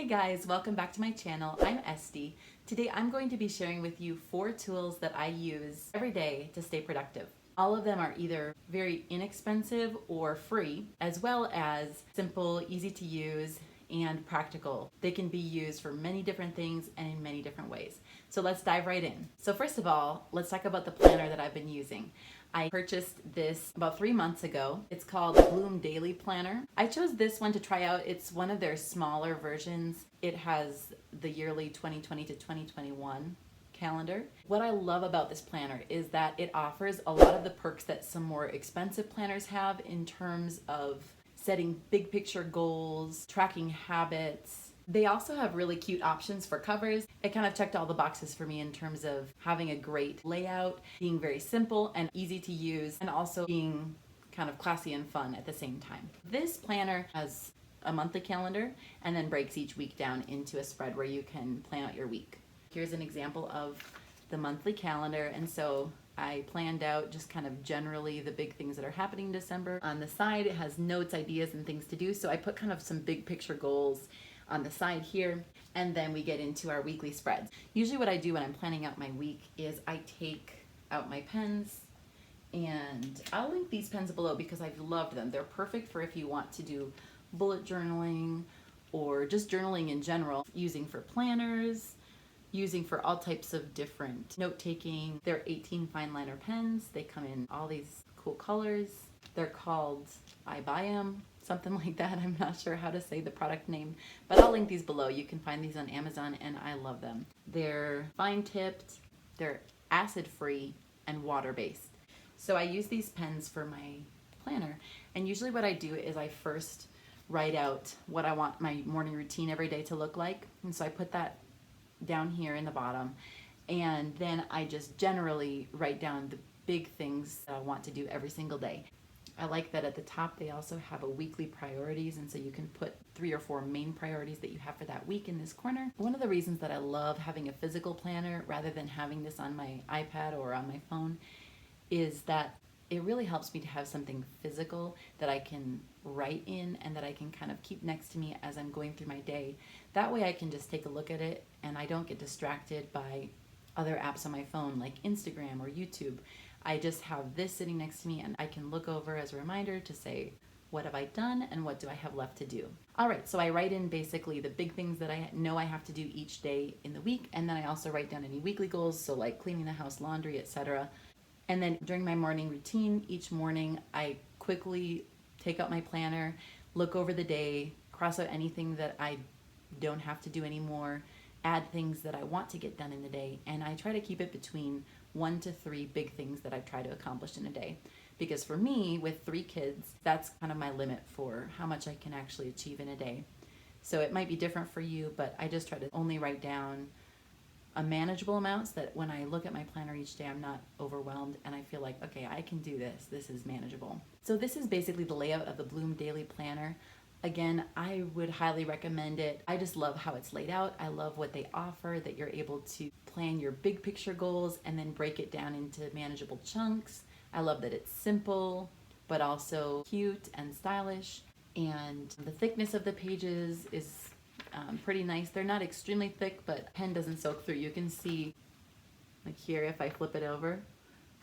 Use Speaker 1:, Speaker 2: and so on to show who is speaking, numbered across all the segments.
Speaker 1: guys, welcome back to my channel. I'm Esty. Today I'm going to be sharing with you 4 tools that I use every day to stay productive. All of them are either very inexpensive or free, as well as simple, easy to use, and practical. They can be used for many different things and in many different ways. So let's dive right in. So first of all, let's talk about the planner that I've been using. I purchased this about 3 months ago. It's called the Bloom Daily Planner. I chose this one to try out. It's one of their smaller versions. It has the yearly 2020 to 2021 calendar. What I love about this planner is that it offers a lot of the perks that some more expensive planners have in terms of setting big picture goals, tracking habits. They also have really cute options for covers. It kind of checked all the boxes for me in terms of having a great layout, being very simple and easy to use, and also being kind of classy and fun at the same time. This planner has a monthly calendar and then breaks each week down into a spread where you can plan out your week. Here's an example of the monthly calendar, and so I planned out just kind of generally the big things that are happening in December. On the side, it has notes, ideas, and things to do, so I put kind of some big picture goals on the side here, and then we get into our weekly spreads. Usually what I do when I'm planning out my week is I take out my pens, and I'll link these pens below because I've loved them. They're perfect for if you want to do bullet journaling or just journaling in general, using for planners, using for all types of different note-taking. They're 18 Fineliner pens. They come in all these cool colors. They're called I Buy 'em, something like that. I'm not sure how to say the product name, but I'll link these below. You can find these on Amazon, and I love them. They're fine-tipped, they're acid-free, and water-based. So I use these pens for my planner, and usually what I do is I first write out what I want my morning routine every day to look like, and so I put that down here in the bottom, and then I just generally write down the big things that I want to do every single day. I like that at the top they also have a weekly priorities, and so you can put 3 or 4 main priorities that you have for that week in this corner. One of the reasons that I love having a physical planner rather than having this on my iPad or on my phone is that it really helps me to have something physical that I can write in and that I can kind of keep next to me as I'm going through my day. That way I can just take a look at it and I don't get distracted by other apps on my phone like Instagram or YouTube. I just have this sitting next to me and I can look over as a reminder to say, what have I done and what do I have left to do? All right, so I write in basically the big things that I know I have to do each day in the week, and then I also write down any weekly goals, so like cleaning the house, laundry, etc. And then during my morning routine, each morning I quickly take out my planner, look over the day, cross out anything that I don't have to do anymore, add things that I want to get done in the day, and I try to keep it between 1 to 3 big things that I try to accomplish in a day. Because for me, with 3 kids, that's kind of my limit for how much I can actually achieve in a day. So it might be different for you, but I just try to only write down a manageable amount so that when I look at my planner each day, I'm not overwhelmed and I feel like, okay, I can do this. This is manageable. So this is basically the layout of the Bloom Daily Planner. Again, I would highly recommend it. I just love how it's laid out. I love what they offer, that you're able to plan your big picture goals and then break it down into manageable chunks. I love that it's simple, but also cute and stylish. And the thickness of the pages is pretty nice. They're not extremely thick, but pen doesn't soak through. You can see, like here, if I flip it over,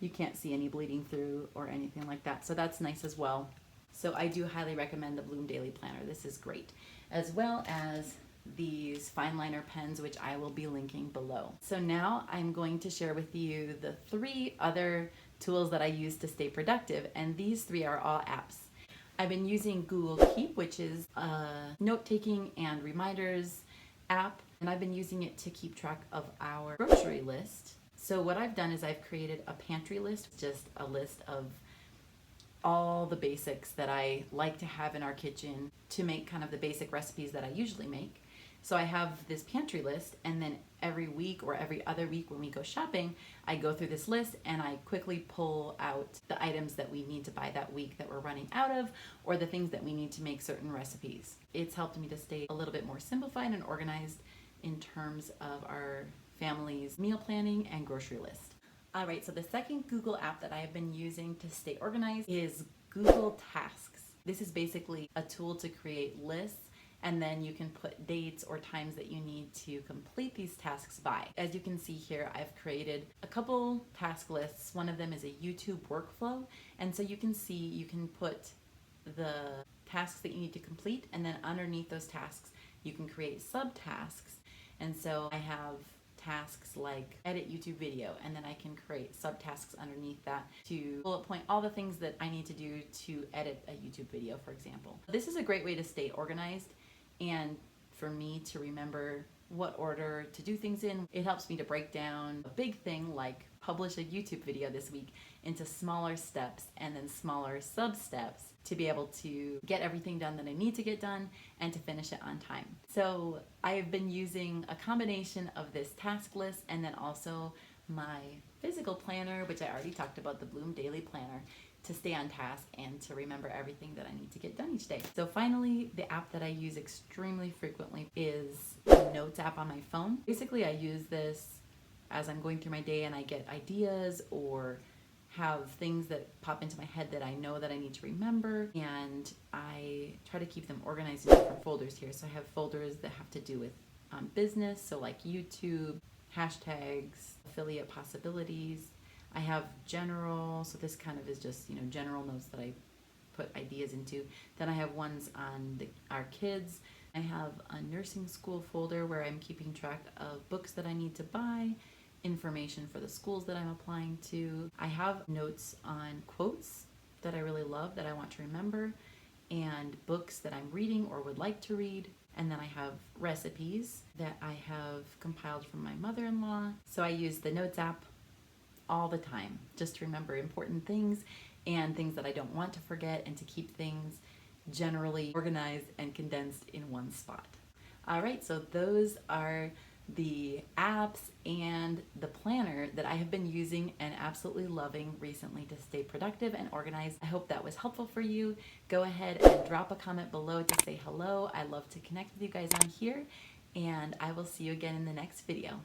Speaker 1: you can't see any bleeding through or anything like that. So that's nice as well. So I do highly recommend the Bloom Daily Planner. This is great. As well as these Fineliner pens, which I will be linking below. So now I'm going to share with you the 3 other tools that I use to stay productive, and these 3 are all apps. I've been using Google Keep, which is a note-taking and reminders app, and I've been using it to keep track of our grocery list. So what I've done is I've created a pantry list, just a list of all the basics that I like to have in our kitchen to make kind of the basic recipes that I usually make. So I have this pantry list, and then every week or every other week when we go shopping, I go through this list and I quickly pull out the items that we need to buy that week that we're running out of, or the things that we need to make certain recipes. It's helped me to stay a little bit more simplified and organized in terms of our family's meal planning and grocery list. All right, so the second Google app that I have been using to stay organized is Google Tasks. This is basically a tool to create lists and then you can put dates or times that you need to complete these tasks by. As you can see here, I've created a couple task lists. One of them is a YouTube workflow, and so you can see you can put the tasks that you need to complete, and then underneath those tasks you can create subtasks. And so I have tasks like edit YouTube video, and then I can create subtasks underneath that to bullet point all the things that I need to do to edit a YouTube video, for example. This is a great way to stay organized and for me to remember what order to do things in. It helps me to break down a big thing like publish a YouTube video this week into smaller steps and then smaller sub-steps to be able to get everything done that I need to get done and to finish it on time. So I have been using a combination of this task list and then also my physical planner, which I already talked about, the Bloom Daily Planner, to stay on task and to remember everything that I need to get done each day. So finally, the app that I use extremely frequently is the Notes app on my phone. Basically, I use this as I'm going through my day and I get ideas or have things that pop into my head that I know that I need to remember, and I try to keep them organized in different folders here. So I have folders that have to do with business, so like YouTube, hashtags, affiliate possibilities. I have general, so this kind of is just, general notes that I put ideas into. Then I have ones on our kids. I have a nursing school folder where I'm keeping track of books that I need to buy, information for the schools that I'm applying to. I have notes on quotes that I really love that I want to remember, and books that I'm reading or would like to read. And then I have recipes that I have compiled from my mother-in-law. So I use the Notes app all the time just to remember important things and things that I don't want to forget, and to keep things generally organized and condensed in one spot. All right, so those are the apps and the planner that I have been using and absolutely loving recently to stay productive and organized. I hope that was helpful for you. Go ahead and drop a comment below to say hello. I love to connect with you guys on here, and I will see you again in the next video.